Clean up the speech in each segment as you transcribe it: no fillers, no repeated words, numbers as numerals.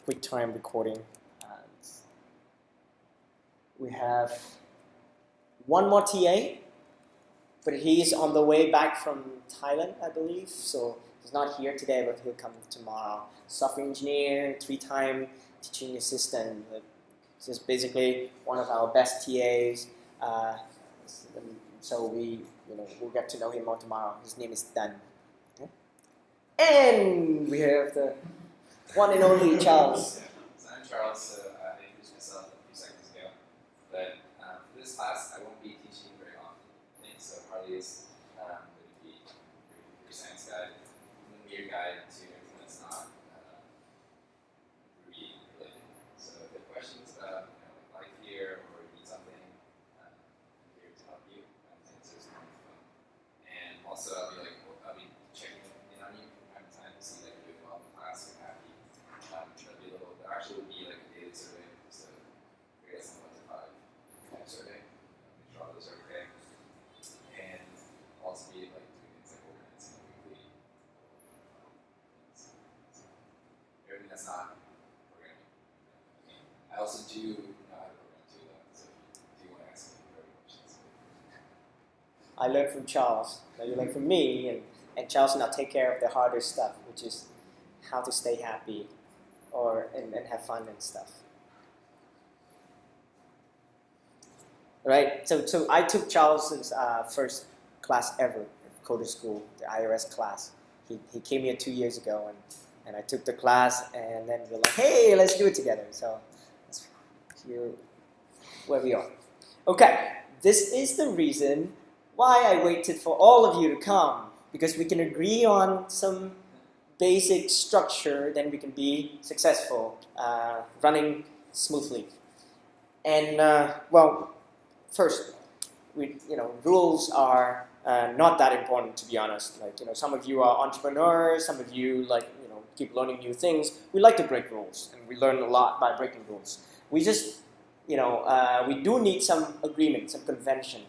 quick time recording. We have one more TA, but he's on the way back from Thailand, I believe. So he's not here today, but he'll come tomorrow. Software engineer, 3-time teaching assistant. This is basically one of our best TAs. So we'll get to know him more tomorrow. His name is Dan. Okay? And we have the one and only Charles. So I'm Charles. I introduced myself a few seconds ago. But for this class, I won't be teaching very often. So Harley is going to be your science guide, and be your guide to everything that's not Ruby related. So if you have questions about life here or you need something, I'm here to help you answer some on the phone. And also I'll be checking in on you from time to time to see that you're doing well in class, you're happy. There actually would be like a daily survey, so we get some 1 to 5 type survey, make sure all those are okay. And also be like doing things like organizing weekly. Everything that's not programming. I also do know how to program too, though, so if you want to ask me further questions. I learned from Charles. Now you learn from me, and Charles now take care of the harder stuff, which is how to stay happy and have fun and stuff. Right? So I took Charles's first class ever at Coder School, the iOS class. He came here 2 years ago, and I took the class, and then we're like, hey, let's do it together. So that's here where we are. Okay, this is the reason why I waited for all of you to come, because we can agree on some basic structure, then we can be successful, running smoothly. And well, first, rules are not that important, to be honest. Like some of you are entrepreneurs, some of you keep learning new things. We like to break rules, and we learn a lot by breaking rules. We just we do need some agreement, some convention.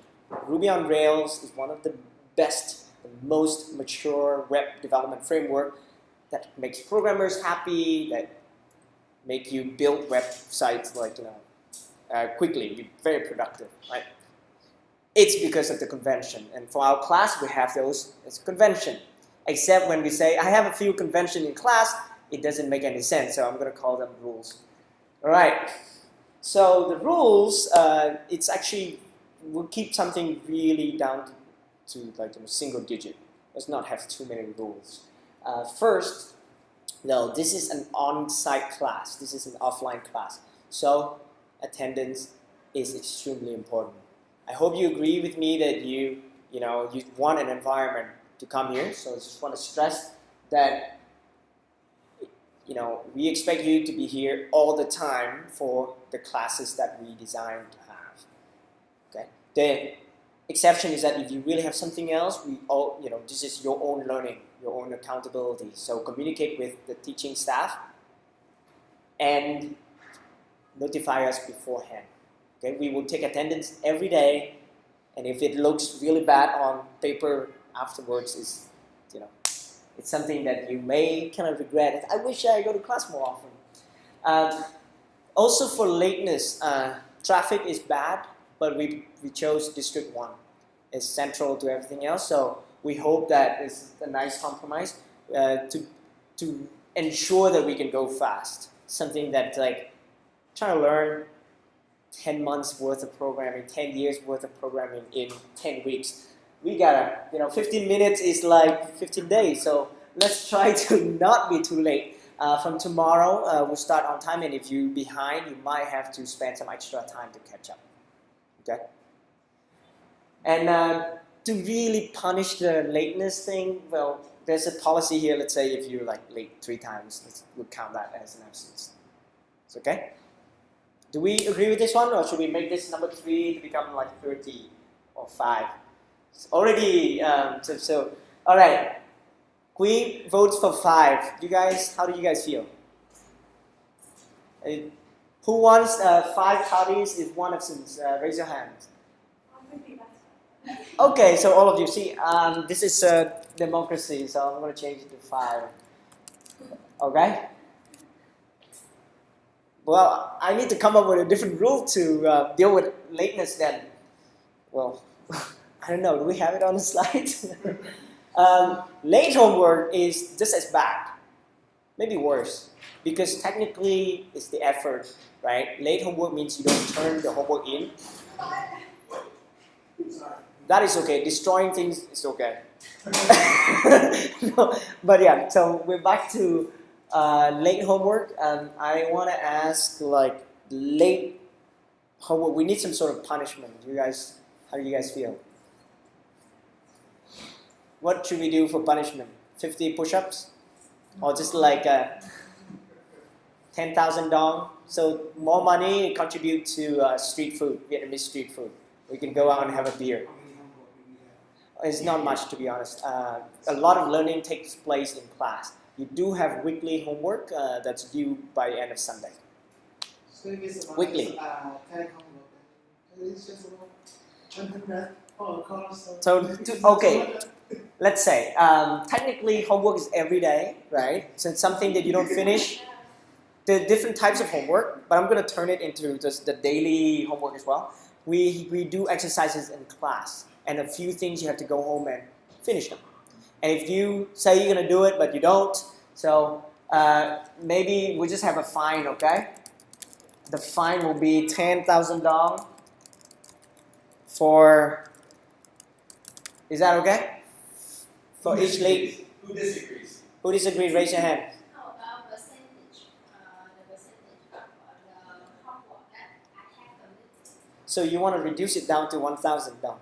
Ruby on Rails is one of the best, the most mature web development framework that makes programmers happy, that make you build websites quickly, be very productive, right? It's because of the convention. And for our class, we have those as convention. Except when we say, I have a few convention in class, it doesn't make any sense, so I'm going to call them rules. All right. So the rules, it's actually, we'll keep something really down to single digit. Let's not have too many rules. First, no, this is an on-site class. This is an offline class. So attendance is extremely important. I hope you agree with me that you want an environment to come here. So I just want to stress that we expect you to be here all the time for the classes that we designed to have. Okay. The exception is that if you really have something else, this is your own learning, your own accountability. So communicate with the teaching staff and notify us beforehand. Okay, we will take attendance every day, and if it looks really bad on paper afterwards, it's something that you may kind of regret. I wish I go to class more often. Also for lateness, traffic is bad, but we chose District 1. It's central to everything else, so we hope that it's a nice compromise to ensure that we can go fast. Something that trying to learn 10 months worth of programming, 10 years worth of programming in 10 weeks. We gotta, 15 minutes is like 15 days, so let's try to not be too late. From tomorrow, we'll start on time, and if you're behind, you might have to spend some extra time to catch up. Okay? And to really punish the lateness thing, well, there's a policy here. Let's say if you're late 3 times, we'll count that as an absence. It's okay? Do we agree with this one, or should we make this number 3 to become 30 or 5? It's already, all right. Qui votes for 5. How do you guys feel? Who wants 5 parties if one absence? Raise your hands. Okay, so all of you, see, this is democracy, so I'm going to change it to 5. Okay? Well, I need to come up with a different rule to deal with lateness then. Well, I don't know. Do we have it on the slide? Late homework is just as bad, maybe worse, because technically it's the effort, right? Late homework means you don't turn the homework in. That is okay. Destroying things is okay. No, but yeah, so we're back to late homework. I want to ask, like, late homework. We need some sort of punishment. You guys, how do you guys feel? What should we do for punishment? 50 push-ups, or just like 10,000 dong? So more money contribute to street food, Vietnamese street food. We can go out and have a beer. It's not much, to be honest. A lot of learning takes place in class. You do have weekly homework that's due by the end of Sunday. Weekly. So, okay, let's say, technically homework is every day, right? So it's something that you don't finish. There are different types of homework, but I'm going to turn it into just the daily homework as well. We do exercises in class, and a few things you have to go home and finish them. And if you say you're going to do it, but you don't, so maybe we just have a fine, okay? The fine will be 10,000 dong for, is that okay? For each late. Who disagrees? Who disagrees? Raise your hand. How about percentage? The percentage of the homework that I have committed. So you want to reduce it down to 1,000 dong.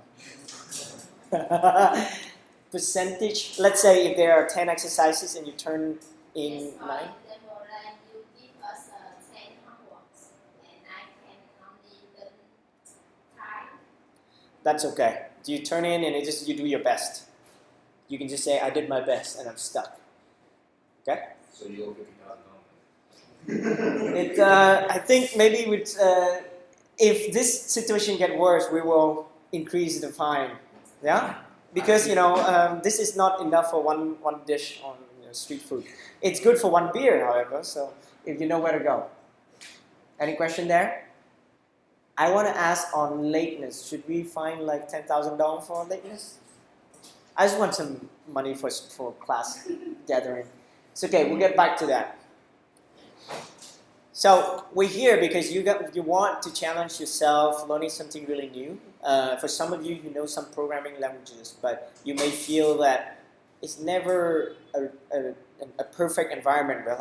Percentage, let's say if there are 10 exercises and you turn in Yes, for 9. example, like you give us 10 homeworks and I can only learn 5. That's okay. You turn in and you do your best. You can just say, I did my best and I'm stuck. Okay? So you owe $50,000. I think maybe with, if this situation gets worse, we will increase the fine. Yeah? Because, this is not enough for one dish on street food. It's good for one beer, however, so if you know where to go. Any question there? I want to ask on lateness. Should we fine like 10,000 dong for lateness? I just want some money for class gathering. It's okay, we'll get back to that. So we're here because you want to challenge yourself, learning something really new. For some of you, you know some programming languages, but you may feel that it's never a perfect environment where,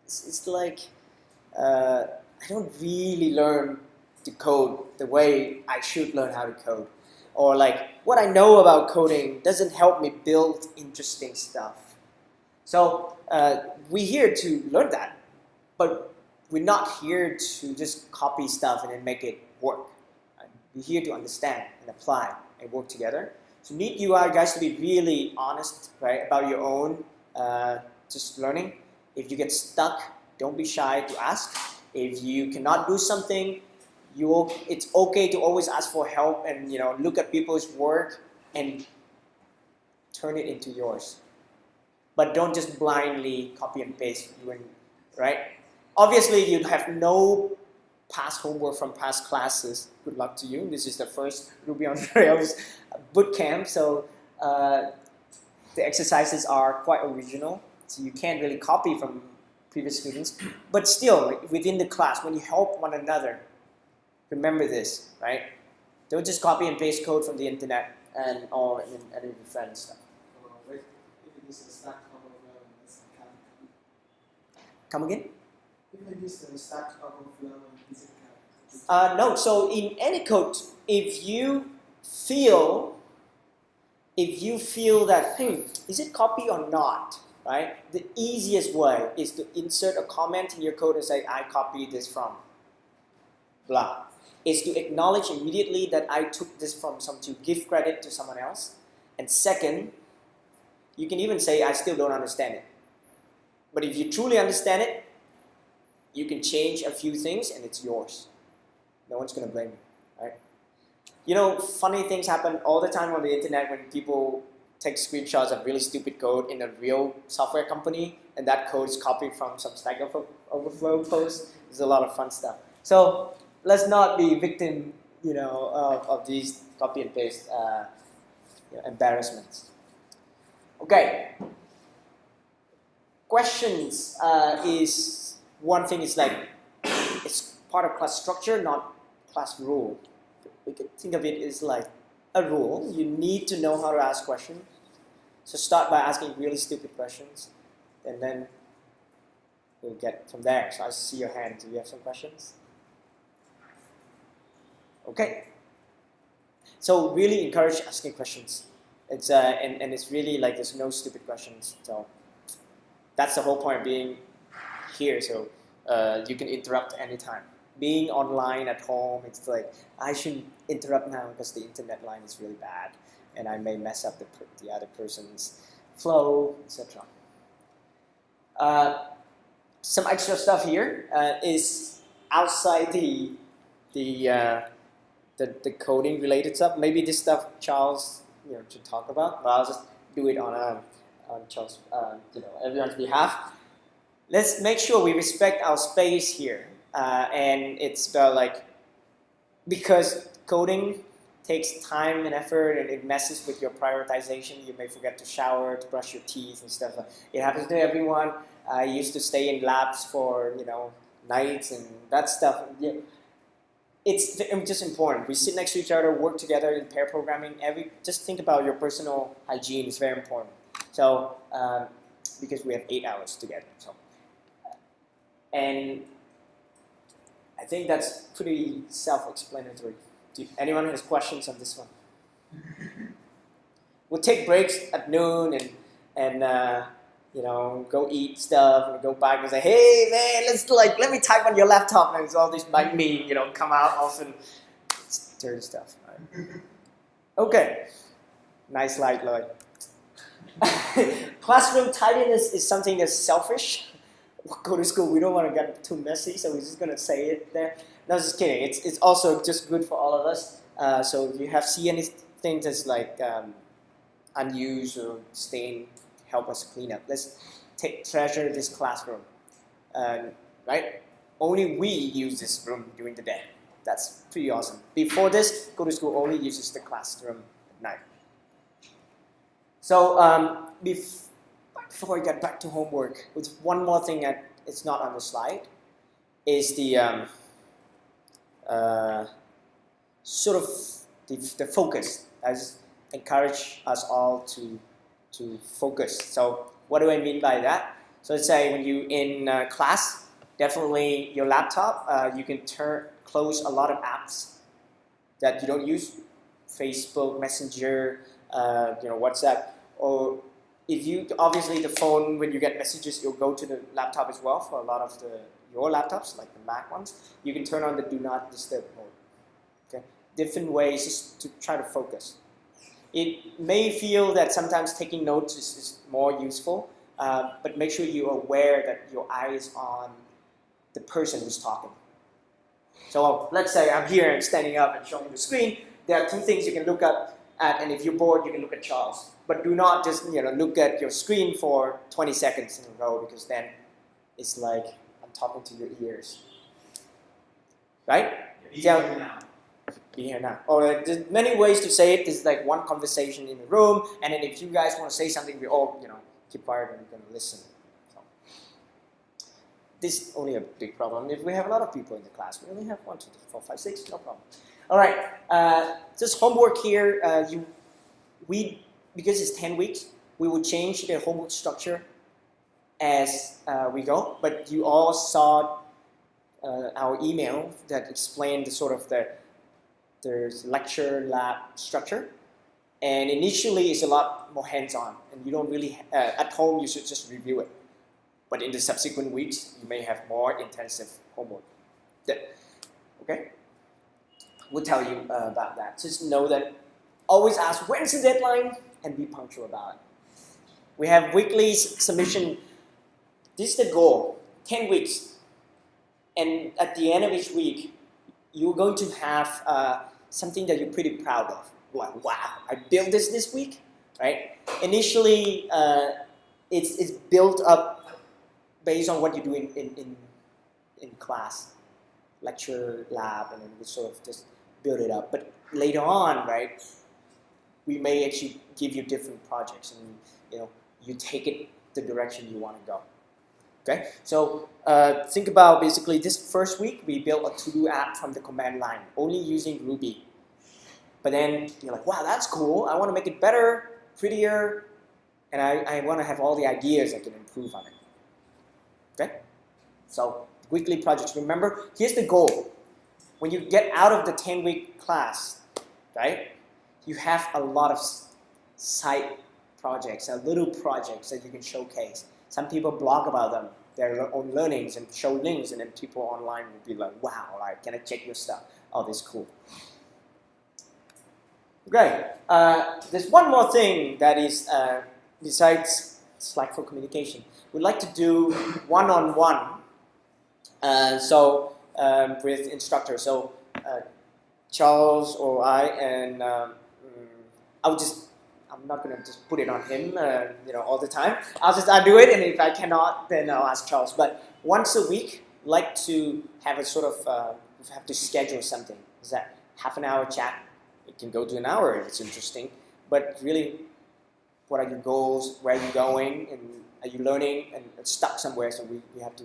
it's like I don't really learn to code the way I should learn how to code. Or like what I know about coding doesn't help me build interesting stuff. So we're here to learn that. But we're not here to just copy stuff and then make it work. Right? We're here to understand and apply and work together. So need you guys to be really honest, right, about your own just learning. If you get stuck, don't be shy to ask. If you cannot do something, it's okay to always ask for help and look at people's work and turn it into yours. But don't just blindly copy and paste, right? Obviously, you have no past homework from past classes. Good luck to you. This is the first Ruby on Rails boot camp, so the exercises are quite original. So you can't really copy from previous students. But still, within the class, when you help one another, remember this, right? Don't just copy and paste code from the internet and your friends stuff. Come again? No, so in any code, if you feel that, is it copy or not, right? The easiest way is to insert a comment in your code and say, I copied this from blah. Is to acknowledge immediately that I took this from to give credit to someone else. And second, you can even say, I still don't understand it. But if you truly understand it, you can change a few things and it's yours. No one's going to blame you, right? Funny things happen all the time on the internet when people take screenshots of really stupid code in a real software company and that code is copied from some Stack Overflow post. There's a lot of fun stuff. So let's not be victim, of these copy and paste embarrassments. Okay. Questions is one thing. Is like it's part of class structure, not class rule. We could think of it as like a rule. You need to know how to ask questions. So start by asking really stupid questions, and then we'll get from there. So I see your hand. Do you have some questions? Okay. So really encourage asking questions. It's and it's really like there's no stupid questions. So that's the whole point of being here. So you can interrupt anytime. Being online at home, it's like I shouldn't interrupt now because the internet line is really bad, and I may mess up the other person's flow, etc. Some extra stuff here is outside the coding related stuff. Maybe this stuff Charles should talk about, but I'll just do it on Charles everyone's behalf. Let's make sure we respect our space here, and it's about like because coding takes time and effort, and it messes with your prioritization. You may forget to shower, to brush your teeth and stuff. It happens to everyone. I used to stay in labs for nights and that stuff. Yeah. It's just important. We sit next to each other, work together in pair programming. Just think about your personal hygiene. It's very important. So because we have 8 hours together. So and I think that's pretty self-explanatory. Anyone has questions on this one? We'll take breaks at noon and go eat stuff and go back and say, hey man, let me type on your laptop, and it's all this like me, come out often. It's dirty stuff. Right? Okay. Nice light, Lloyd. Classroom tidiness is something that's selfish. We'll go to school, we don't want to get too messy, so we're just gonna say it there. No, just kidding. It's also just good for all of us. So if you see anything that's like unused or stained, help us clean up. Let's treasure this classroom, right? Only we use this room during the day. That's pretty awesome. Before this, go to school only uses the classroom at night. So before we get back to homework, with one more thing that it's not on the slide, is the sort of the focus. I just encourage us all to focus. So what do I mean by that? So let's say when you're in class, definitely your laptop, you can close a lot of apps that you don't use, Facebook, Messenger, WhatsApp, or if you obviously the phone, when you get messages, you'll go to the laptop as well. For a lot of your laptops, like the Mac ones, you can turn on the Do Not Disturb mode. Okay, different ways just to try to focus. It may feel that sometimes taking notes is more useful, but make sure you're aware that your eye is on the person who's talking. So let's say I'm here and standing up and showing the screen. There are two things you can look at, and if you're bored, you can look at Charles. But do not just look at your screen for 20 seconds in a row, because then it's like I'm talking to your ears. Right? Be here now. Be here now. Or there's many ways to say it. There's like one conversation in the room, and then if you guys want to say something, we all keep quiet and we're going to listen. So, this is only a big problem if we have a lot of people in the class. We only have 1, 2, 3, 4, 5, 6, no problem. All right, just homework here. Because it's 10 weeks, we will change the homework structure as we go. But you all saw our email that explained the lecture lab structure. And initially, it's a lot more hands-on, and you don't really at home. You should just review it. But in the subsequent weeks, you may have more intensive homework. Okay, we'll tell you about that. Just know that always ask when's the deadline and be punctual about it. We have weekly submission. This is the goal: 10 weeks, and at the end of each week, you're going to have something that you're pretty proud of. Like, wow, I built this week, right? Initially, it's built up based on what you do in class, lecture, lab, and then we sort of just build it up. But later on, right, we may actually give you different projects, and you take it the direction you want to go. Okay, so think about basically this first week we built a to-do app from the command line, only using Ruby. But then you're like, wow, that's cool. I want to make it better, prettier, and I want to have all the ideas I can improve on it. Okay, so weekly projects. Remember, here's the goal. When you get out of the 10-week class, right, you have a lot of side projects, little projects that you can showcase. Some people blog about them, their own learnings, and show links, and then people online will be like, wow, like, can I check your stuff? Oh, this is cool. Okay, there's one more thing that is, besides Slack for communication. We'd like to do one-on-one, with instructors. So Charles or I, and I'm not gonna just put it on him, all the time. I'll do it, and if I cannot, then I'll ask Charles. But once a week, like to have a sort of, we have to schedule something. Is that half an hour chat? It can go to an hour if it's interesting. But really, what are your goals? Where are you going? And are you learning and stuck somewhere? So we have to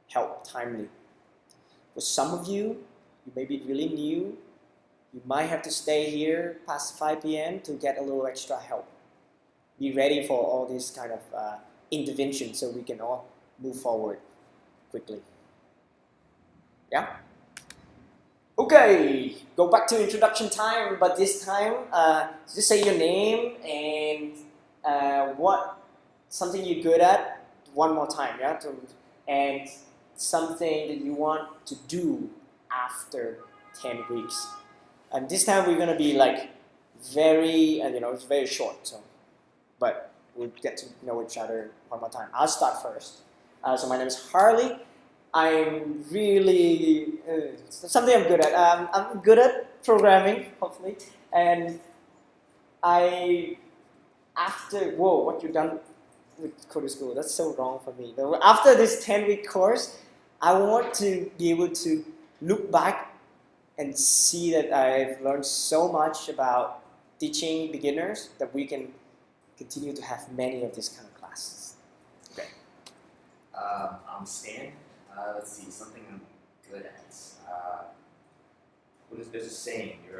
help timely. For some of you, you may be really new. You might have to stay here past 5 p.m. to get a little extra help. Be ready for all this kind of intervention so we can all move forward quickly. Yeah? Okay, go back to introduction time, but this time, just say your name and something you're good at one more time, yeah? And something that you want to do after 10 weeks. And this time we're going to be like it's very short, but we'll get to know each other one more time. I'll start first. So my name is Harley. I'm really, something I'm good at. I'm good at programming, hopefully. And what you've done with Coder School, that's so wrong for me. After this 10-week course, I want to be able to look back and see that I've learned so much about teaching beginners that we can continue to have many of these kind of classes. Okay. I'm Stan. Let's see, something I'm good at. There's a saying, I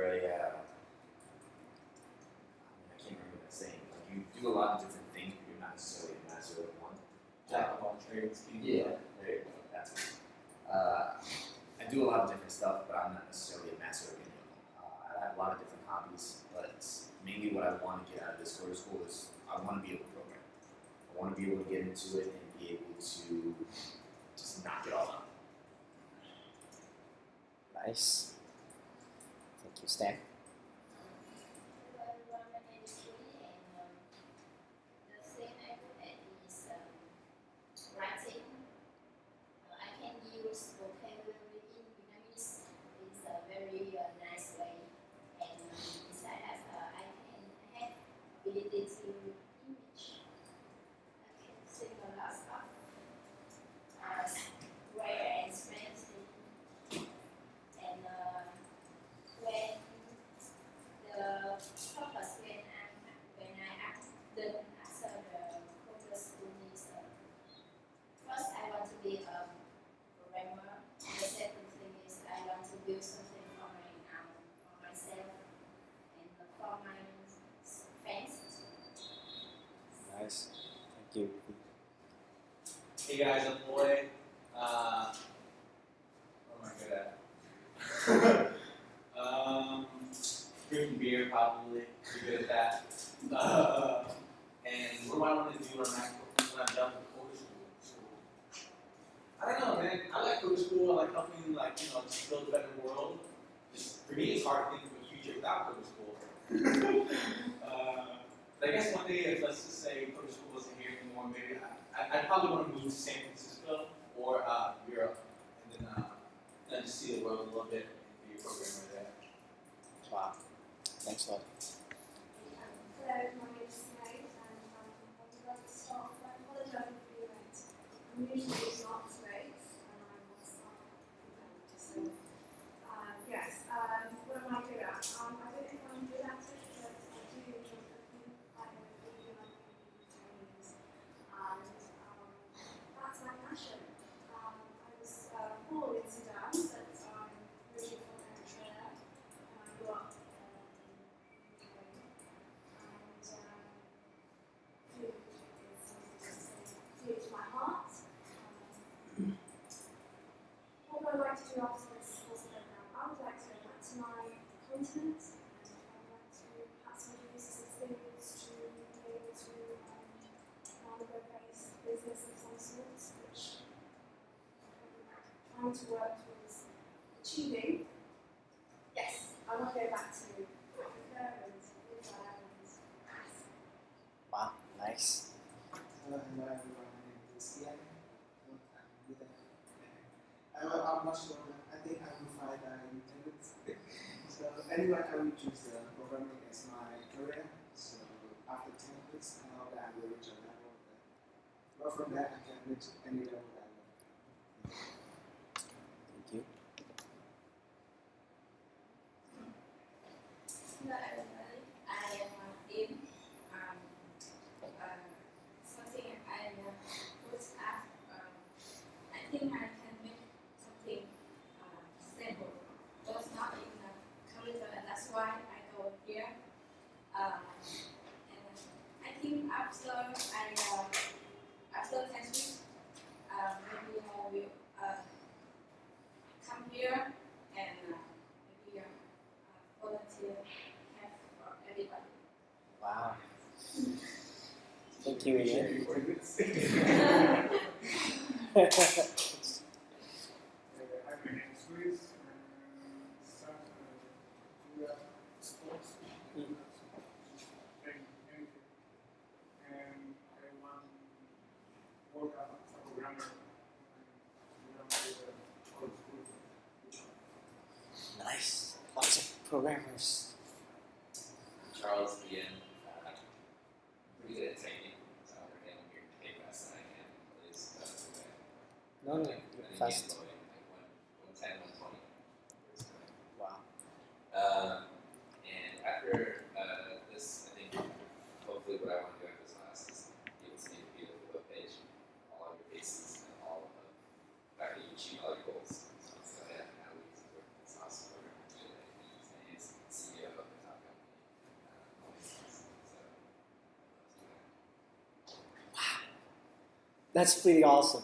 can't remember that saying. Like, you do a lot of different things, but you're not necessarily a master of one. Jack of all trades. Yeah, there you go. That's it. I do a lot of different stuff, but I'm not necessarily a master of any of them. I have a lot of different hobbies, but mainly what I want to get out of this Coder School is I want to be able to program. I want to be able to get into it and be able to just knock it all out. Nice. Thank you, Stan. Hello everyone, my name is Julie, and the thing I do at is writing. I can use vocabulary in Vietnamese. It's a very nice way, and besides that, I can have ability to image. I can sing a lot of stuff, rare and fancy, and when the purpose when I asked the answer the Coder School is first I want to be a programmer. The second thing is I want to build something for myself and for my friends. Nice. Thank you. Hey guys, I'm Lloyd. What am I good at? Drinking beer, probably. Be good at that. And what do I want to do when I'm done with Coder School? I don't know, man. I like Coder School. I like helping, just build a better world. For me, it's hard to think of a future without Coder School. But I guess one day, if let's just say Coder School wasn't here anymore, maybe I'd probably want to move to San Francisco or Europe, and then just see the world a little bit and be a programmer there. Wow. Thanks a lot. Hello, my name is Sinead, and I would like to start off by apologising for being late. I'm usually trying to work towards achieving, yes, I want to go back to Africa and things like that. Wow, nice. Hello everyone, my name is Ian. I'm not sure, I think I will find you So anyway, I will choose programming as my career. So after 10 weeks, I know that I will reach a level that, well from that I can reach any level that I want. Thank you. Hello everybody, I am Im. Something I put at, I think I can make something stable, but not in a computer, and that's why I go here. And I think after 10 weeks, maybe I will come here and maybe volunteer help for everybody. Wow. Thank you, Ian. Hi, my name is Luis. Son of sports. Playing anything. And I want to work as a programmer. Nice. Lots of programmers. Charles, Ian, pretty good at typing, so we're getting here to take fast than I can. At least that's the way. No, no, I think fast. Ian's loading like 110, 120. Wow. And after this, I think hopefully what I want to do after this class is be able to make a beautiful web page, all of your faces and all of the fact that you achieve all your goals. So yeah, now we can work with this awesome program. He's CEO of the top company. All these things. So That's pretty awesome.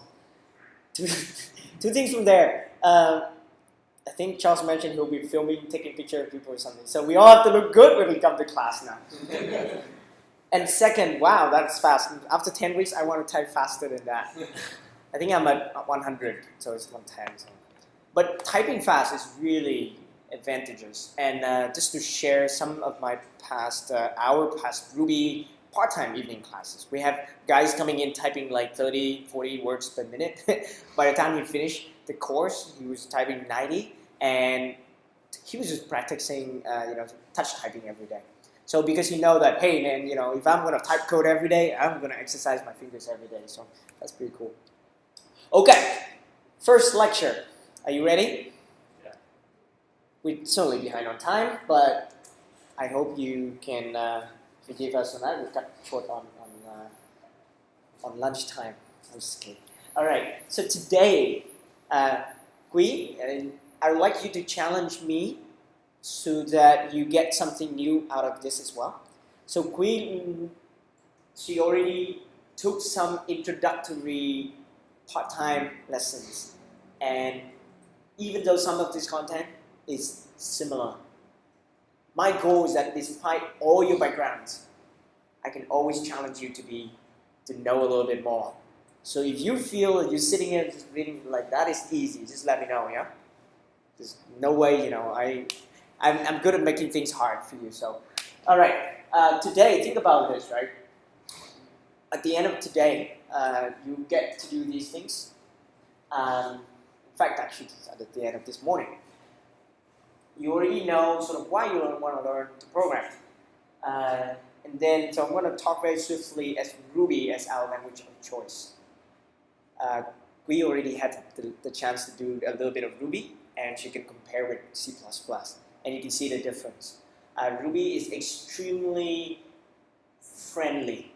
Two things from there. I think Charles mentioned he'll be filming, taking pictures of people or something. So we all have to look good when we come to class now. And second, wow, that's fast. After 10 weeks, I want to type faster than that. I think I'm at 100, so it's 110. So. But typing fast is really advantageous. And just to share some of my past, our past Ruby part-time evening classes. We have guys coming in typing like 30, 40 words per minute. By the time he finished the course, he was typing 90, and he was just practicing, touch typing every day. So because you know that, hey man, if I'm gonna type code every day, I'm gonna exercise my fingers every day. So that's pretty cool. Okay, first lecture. Are you ready? Yeah. We're certainly behind on time, but I hope you can forgive us on that. We've got short on lunchtime. I'm just kidding. All right. So today, Gui, I would like you to challenge me so that you get something new out of this as well. So Gui, she already took some introductory part-time lessons, and even though some of this content is similar, my goal is that despite all your backgrounds, I can always challenge you to know a little bit more. So if you feel that you're sitting here just reading like that is easy, just let me know, yeah? There's no way, I'm good at making things hard for you. So, all right, today, think about this, right? At the end of today, you get to do these things. In fact, actually, at the end of this morning, you already know sort of why you want to learn to program. And then, so I'm going to talk very swiftly as Ruby as our language of choice. We already had the chance to do a little bit of Ruby, and you can compare with C++, and you can see the difference. Ruby is extremely friendly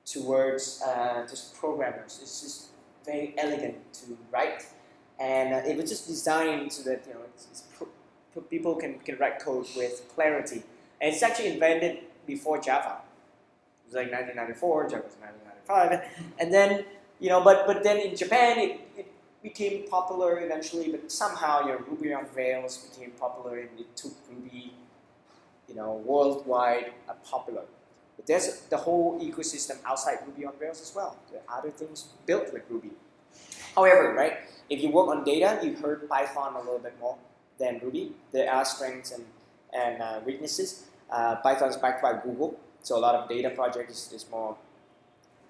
towards just programmers. It's just very elegant to write, and it was just designed so that people can write code with clarity. And it's actually invented before Java. It was like 1994, Java was 1995, and then but then in Japan it became popular eventually. But somehow Ruby on Rails became popular, and it took Ruby worldwide popular. But there's the whole ecosystem outside Ruby on Rails as well. There are other things built with Ruby. However, right, if you work on data, you heard Python a little bit more than Ruby. There are strengths and weaknesses. Python is backed by Google, so a lot of data projects is more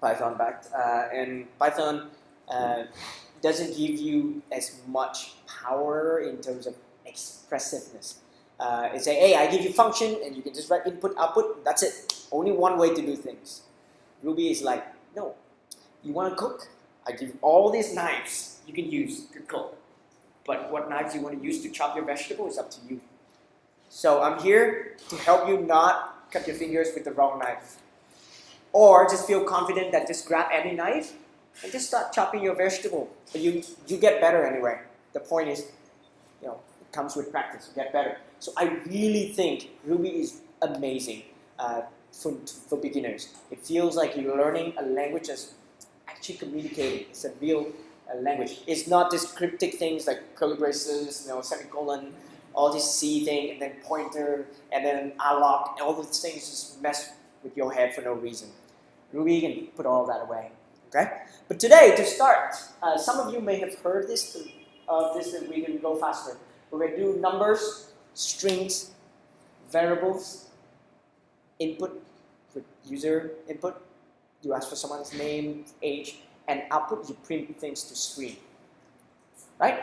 Python backed. And Python doesn't give you as much power in terms of expressiveness. It's say, hey, I give you function and you can just write input, output, that's it. Only one way to do things. Ruby is like, no, you want to cook? I give you all these knives you can use to cook. But what knives you want to use to chop your vegetable is up to you. So I'm here to help you not cut your fingers with the wrong knife. Or just feel confident that just grab any knife and just start chopping your vegetable. But you get better anyway. The point is, it comes with practice. You get better. So I really think Ruby is amazing for beginners. It feels like you're learning a language that's actually communicating. It's a real language. It's not just cryptic things like curly braces, semicolon, all this C thing, and then pointer, and then alloc, all those things just mess with your head for no reason. Ruby can put all that away. Okay? But today, to start, some of you may have heard this, that we can go faster. We're going to do numbers, strings, variables, input, with user input. You ask for someone's name, age, and output, you print things to screen. Right?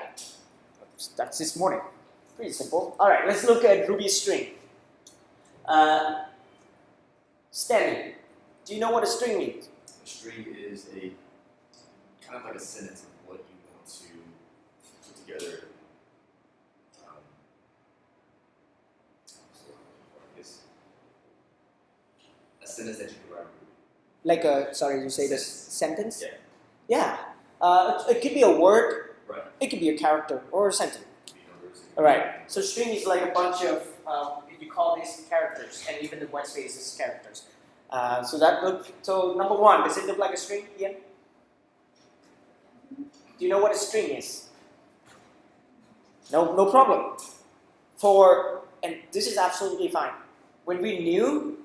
That's this morning. Pretty simple. All right, let's look at Ruby string. Stanley, do you know what a string means? A string is a kind of like a sentence of what you want to put together. A sentence that you can write. Like you say this sentence? Yeah. Yeah. It could be a word. Right. It could be a character or a sentence. Numbers. All right. So string is like a bunch of you call these characters, and even the white space is characters. So number one, does it look like a string, Ian? Do you know what a string is? No problem. And this is absolutely fine. When we're new,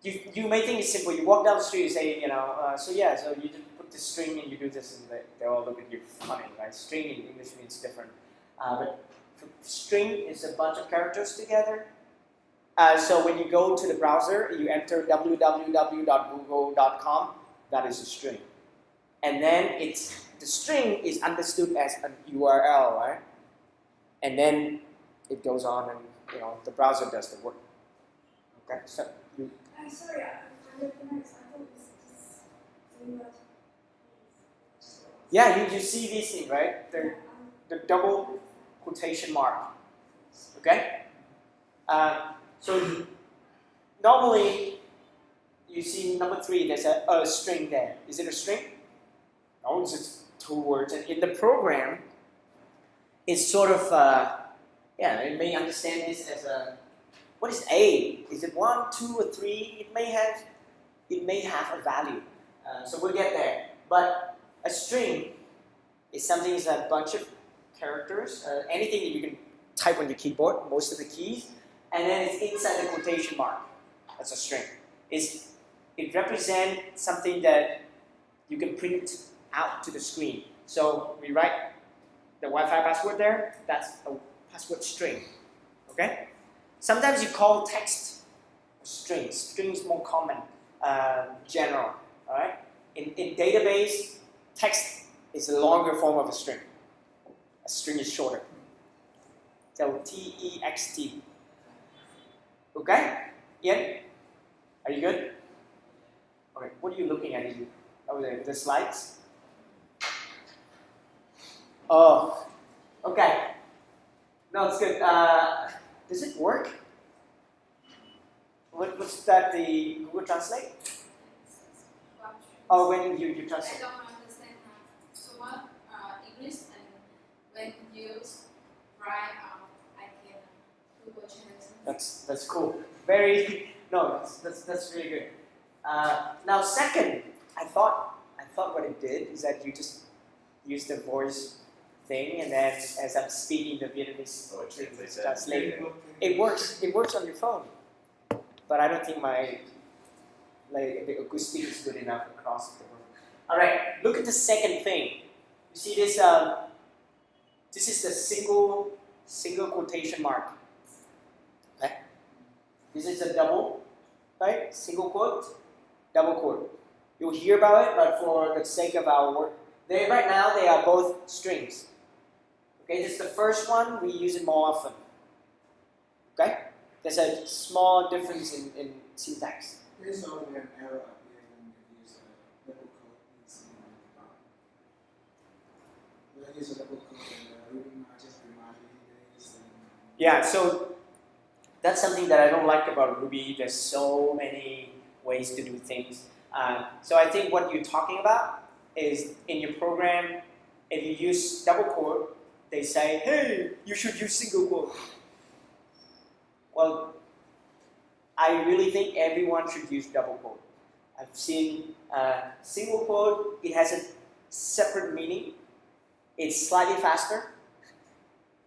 you may think it's simple. You walk down the street and say, so you just put the string and you do this, and they all look at you funny, right? String in English means different. But string is a bunch of characters together. So when you go to the browser, you enter www.google.com, that is a string. And then the string is understood as an URL, right? And then it goes on and the browser does the work. Okay, so Sorry, I recognized. I thought it was just singular. yeah, you see these things, right? The double quotation mark. Okay? So normally you see number 3, there's a string there. Is it a string? No, it's just 2 words. And in the program, it's sort of, it may understand this as what is A? Is it 1, 2, or 3? It may have a value. So we'll get there. But a string is something that's a bunch of characters, anything that you can type on your keyboard, most of the keys, and then it's inside the quotation mark. That's a string. It represents something that you can print out to the screen. So we write the Wi-Fi password there. That's a password string. Okay? Sometimes you call text strings. String is more common, general. All right? In database, text is a longer form of a string. A string is shorter. So T-E-X-T. Okay? Ian? Are you good? Okay, what are you looking at? The slides? Oh, okay. No, it's good. Does it work? What's that, the Google Translate? Oh, when you I translate. don't understand so much English, and when you write, I can Google Translate. That's cool. That's really good. Now, second, I thought what it did is that you just use the voice thing, and then as I'm speaking, the Vietnamese translate. It works. It works on your phone, but I don't think the acoustic is good enough across the room. All right, look at the second thing. You see this This is the single quotation mark. Okay? This is a double, right? Single quote, double quote. You'll hear about it, but for the sake of our work, right now they are both strings. Okay, this is the first one, we use it more often. Okay? There's a small difference in syntax. There's already an error up here when you use a double quote in some when I use a double quote and reading just remind me days and Yeah, so that's something that I don't like about Ruby. There's so many ways to do things. So I think what you're talking about is in your program, if you use double quote, they say, hey, you should use single quote. Well, I really think everyone should use double quote. I've seen single quote, it has a separate meaning. It's slightly faster,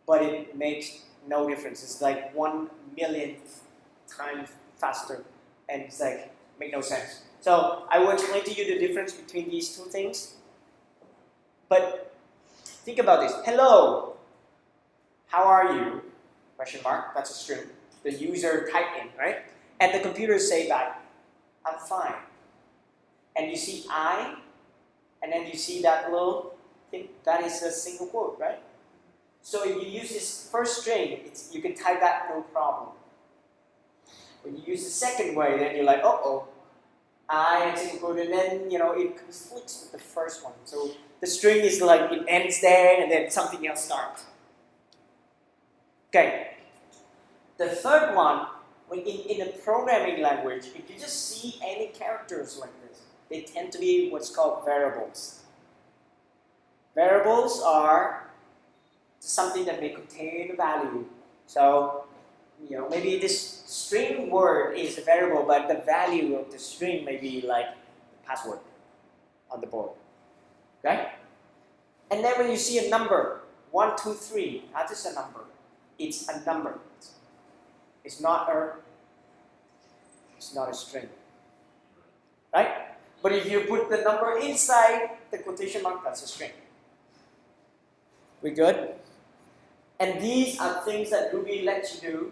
but it makes no difference. It's like 1,000,000th times faster, and it's like, make no sense. So I will explain to you the difference between these two things. But think about this. Hello, how are you? Question mark, that's a string. The user typed in, right? And the computer say back, I'm fine. And you see I, and then you see that little thing, that is a single quote, right? So if you use this first string, you can type that no problem. When you use the second way, then you're like, uh-oh, I and single quote, and then it conflicts with the first one. So the string is like it ends there, and then something else starts. Okay. The third one, in a programming language, if you just see any characters like this, they tend to be what's called variables. Variables are something that may contain a value. So, maybe this string word is a variable, but the value of the string may be like the password on the board. Okay? And then when you see a number, 1, 2, 3, that is a number. It's a number. It's not a string. Right? But if you put the number inside the quotation mark, that's a string. We good? And these are things that Ruby lets you do.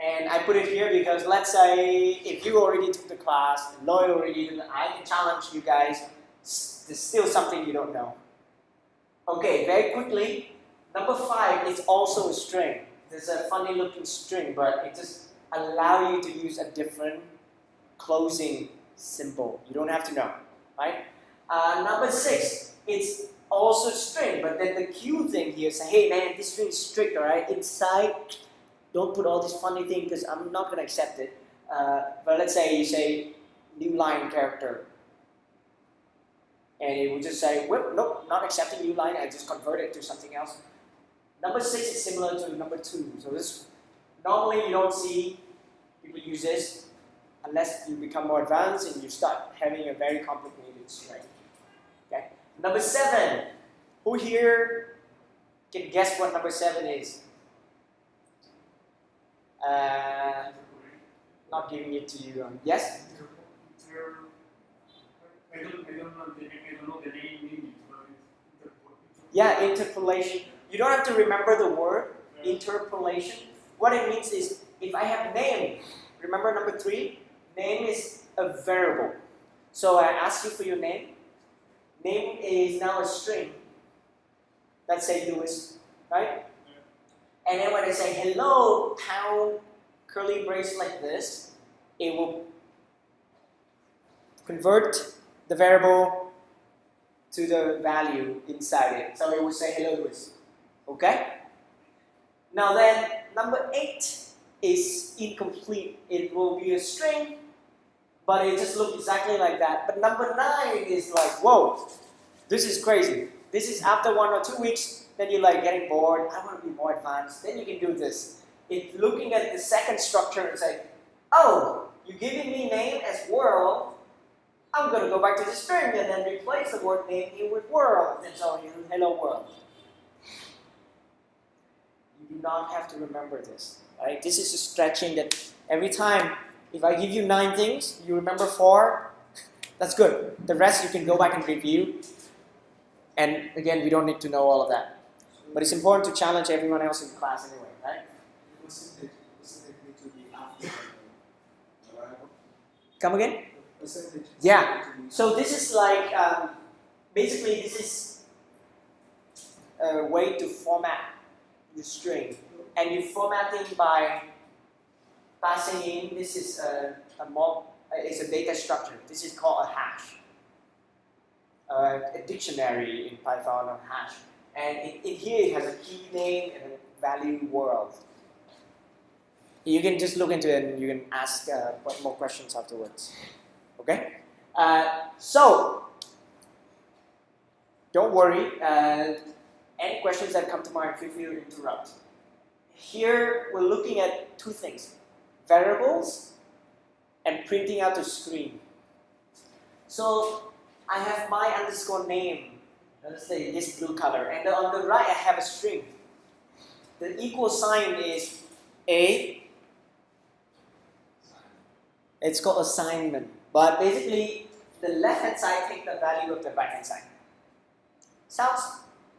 And I put it here because let's say if you already took the class, Lloyd already did, I can challenge you guys. There's still something you don't know. Okay, very quickly, number 5 is also a string. There's a funny looking string, but it just allows you to use a different closing symbol. You don't have to know, right? Number 6, it's also string, but then the Q thing here is, hey man, this string is strict, alright? Inside, don't put all this funny thing because I'm not going to accept it. But let's say you say new line character. And it will just say, well, nope, not accepting new line, I just convert it to something else. Number 6 is similar to number 2. So this, normally you don't see people use this unless you become more advanced and you start having a very complicated string. Okay? Number 7. Who here can guess what number 7 is? Not giving it to you. Yes? I don't know the name. Yeah, interpolation. You don't have to remember the word, interpolation. What it means is, if I have name, remember number 3? Name is a variable. So I ask you for your name. Name is now a string. Let's say Louis, right? And then when I say hello, pound, curly brace like this, it will convert the variable to the value inside it. So it will say hello Louis. Okay? Now then, number 8 is incomplete. It will be a string, but it just looks exactly like that. But number 9 is like, whoa, this is crazy. This is after 1 or 2 weeks, then you're like getting bored. I want to be more advanced. Then you can do this. It's looking at the second structure and say, oh, you're giving me name as world. I'm going to go back to the string and then replace the word name here with world. And so hello world. You do not have to remember this. Right? This is a stretching that every time, if I give you 9 things, you remember 4, that's good. The rest you can go back and review. And again, we don't need to know all of that. So But it's important to challenge everyone else in class anyway, right? The percentage need to be after the variable. Come again? The percentage. Yeah. need to be So after. this is like, basically this is a way to format your string. And you formatting by passing in, this is it's a data structure. This is called a hash. A dictionary in Python or hash. And in here it has a key name and a value world. You can just look into it and you can ask more questions afterwards. Okay? So, don't worry. Any questions that come to mind, feel free to interrupt. Here we're looking at two things. Variables and printing out the screen. So, I have my underscore name. Let's say this blue color. And on the right I have a string. The equal sign is A. It's called assignment. But basically, the left hand side takes the value of the right hand side. Sounds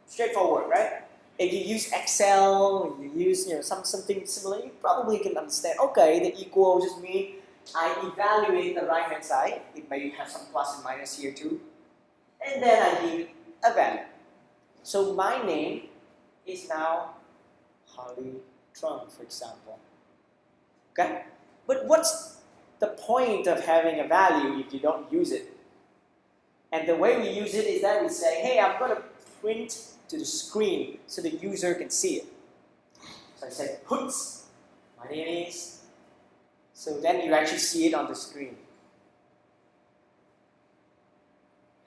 straightforward, right? If you use Excel, you use something similar, you probably can understand. Okay, the equal just means I evaluate the right hand side. It may have some plus and minus here too. And then I give it a value. So my name is now Holly Trung, for example. Okay? But what's the point of having a value if you don't use it? And the way we use it is that we say, hey, I'm going to print to the screen so the user can see it. So I say, puts, my name is, so then you actually see it on the screen.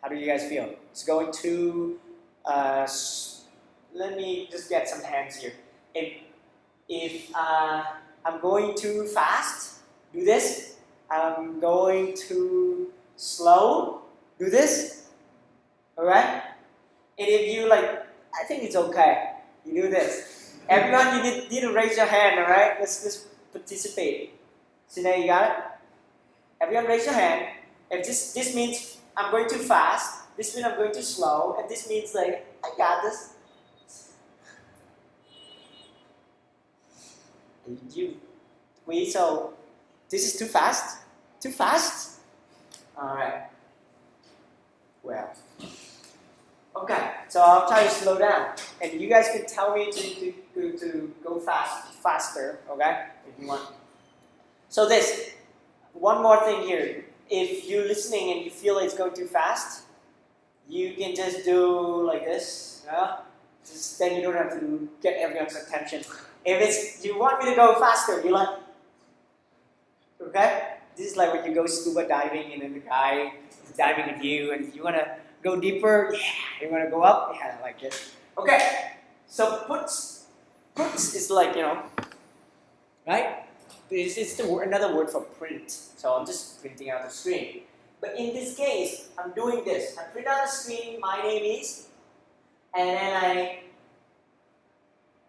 How do you guys feel? It's going to, let me just get some hands here. If I'm going too fast, do this. I'm going too slow, do this. Alright? And if you I think it's okay. You do this. Everyone, you need to raise your hand, alright? Let's participate. Sinay, you got it? Everyone raise your hand. If this means I'm going too fast, this means I'm going too slow, and this means I got this. So this is too fast? Too fast? Alright. Well. Okay, so I'll try to slow down. And you guys can tell me to go faster, okay? If you want. So one more thing here. If you're listening and you feel it's going too fast, you can just do like this. Yeah? Then you don't have to get everyone's attention. If you want me to go faster, you're like, okay? This is like when you go scuba diving and then the guy is diving with you, and if you want to go deeper, yeah. You want to go up, yeah, like this. Okay, so puts is like, right? It's another word for print. So I'm just printing out the screen. But in this case, I'm doing this. I print out the screen, my name is, and then I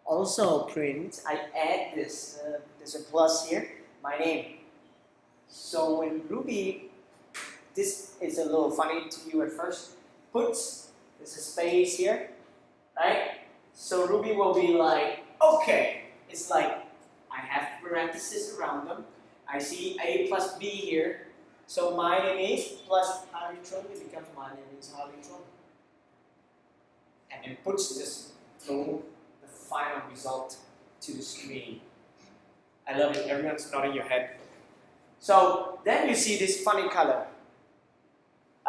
also print, I add this, there's a plus here, my name. So in Ruby, this is a little funny to you at first. Puts, there's a space here, right? So Ruby will be like, okay, it's like, I have parentheses around them. I see A plus B here. So my name is plus Harry Trung, it becomes my name is Harry Trung. And then puts just throw the final result to the screen. I love it, everyone's nodding your head. So then you see this funny color.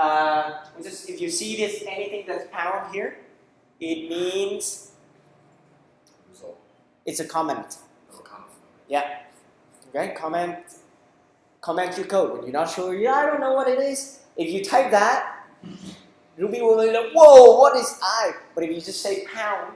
If you see this, anything that's pound here, it means Result. it's a comment. Oh, comment. Yeah. Okay, comment your code. When you're not sure, I don't know what it is. If you type that, Ruby will be like, whoa, what is I? But if you just say pound,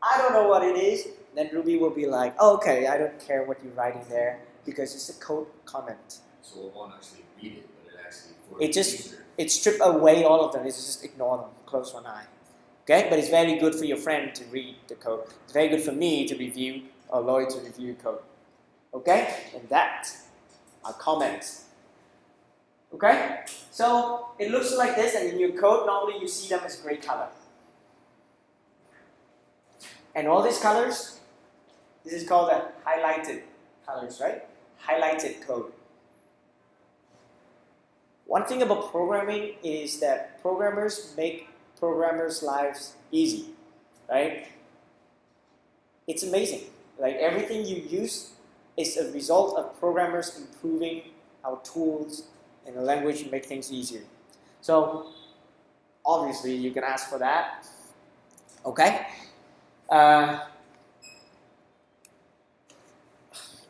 I don't know what it is, then Ruby will be like, oh, okay, I don't care what you're writing there because it's a code comment. So it won't actually read it, but it actually for It the just user. it strip away all of them. It's just ignore them. Close one eye. Okay, but it's very good for your friend to read the code. It's very good for me to review or Lloyd to review code. Okay, and that are comments. Okay, so it looks like this, and in your code normally you see them as gray color. And all these colors, this is called the highlighted colors, right? Highlighted code. One thing about programming is that programmers make programmers' lives easy, right? It's amazing. Like everything you use is a result of programmers improving our tools and the language to make things easier. So obviously you can ask for that. Okay?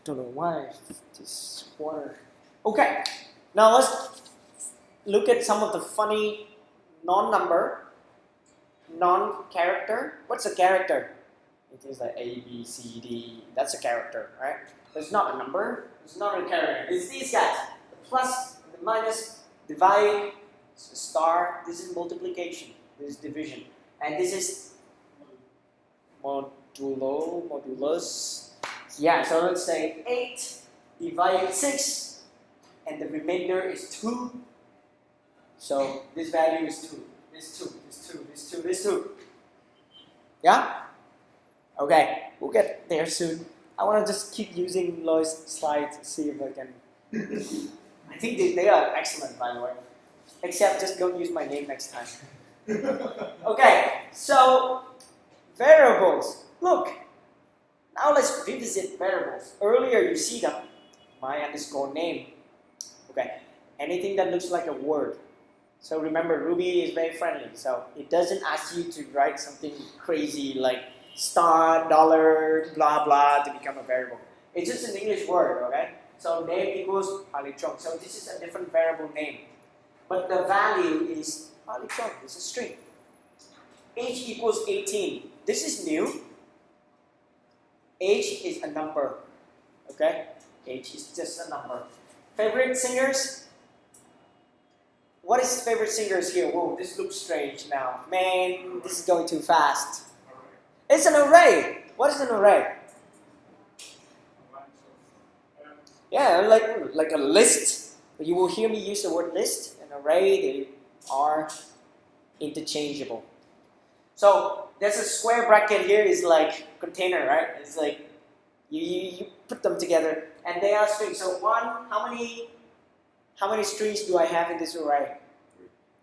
Don't know why this water. Okay, now let's look at some of the funny non-number, non-character. What's a character? It is like A, B, C, D. That's a character, right? But it's not a number. It's not a character. It's these guys. The plus, the minus, divide, star. This is multiplication. This is division. And this is modulus. Yeah, so let's say 8 divided 6, and the remainder is 2. So this value is 2. This 2, this 2, this 2, this 2. Yeah? Okay, we'll get there soon. I want to just keep using Lois' slides to see if I can. I think they are excellent, by the way. Except just don't use my name next time. Okay, so variables. Look, now let's revisit variables. Earlier you see them, my underscore name. Okay, anything that looks like a word. So remember, Ruby is very friendly. So it doesn't ask you to write something crazy like star, dollar, blah, blah to become a variable. It's just an English word, okay? So name equals Palichong. So this is a different variable name. But the value is Palichong, it's a string. Age equals 18. This is new. Age is a number, okay? Age is just a number. Favorite singers? What is favorite singers here? Whoa, this looks strange now. Man, this is going too fast. It's an array. What is an array? Yeah, like a list. You will hear me use the word list. An array, they are interchangeable. So there's a square bracket here is like container, right? It's like you put them together and they are strings. So how many strings do I have in this array?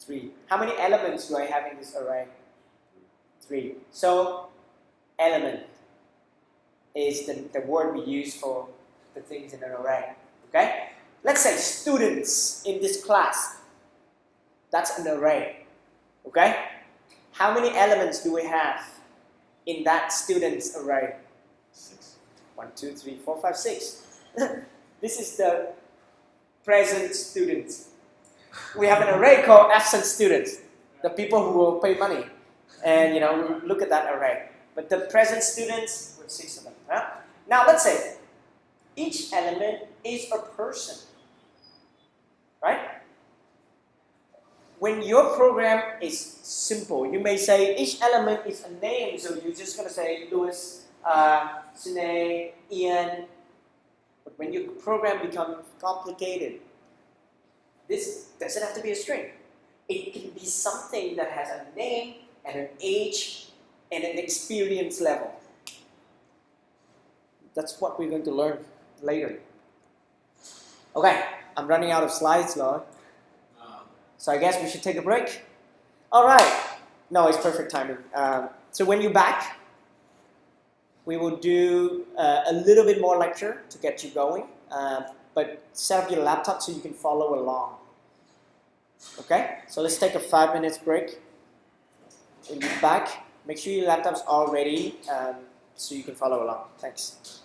3. How many elements do I have in this array? 3. So element is the word we use for the things in an array. Okay? Let's say students in this class. That's an array. Okay? How many elements do we have in that students array? 6. 1, 2, 3, 4, 5, 6. This is the present students. We have an array called absent students, the people who will pay money. And look at that array. But the present students, we have 6 of them. Huh? Now let's say each element is a person. Right? When your program is simple, you may say each element is a name, so you're just going to say Louis, Sine, Ian. But when your program becomes complicated, this doesn't have to be a string. It can be something that has a name and an age and an experience level. That's what we're going to learn later. Okay, I'm running out of slides, Lord. So I guess we should take a break. All right. No, it's perfect timing. So when you're back, we will do a little bit more lecture to get you going. But set up your laptop so you can follow along. Okay? So let's take a 5 minutes break. When you're back, make sure your laptop's all ready so you can follow along. Thanks.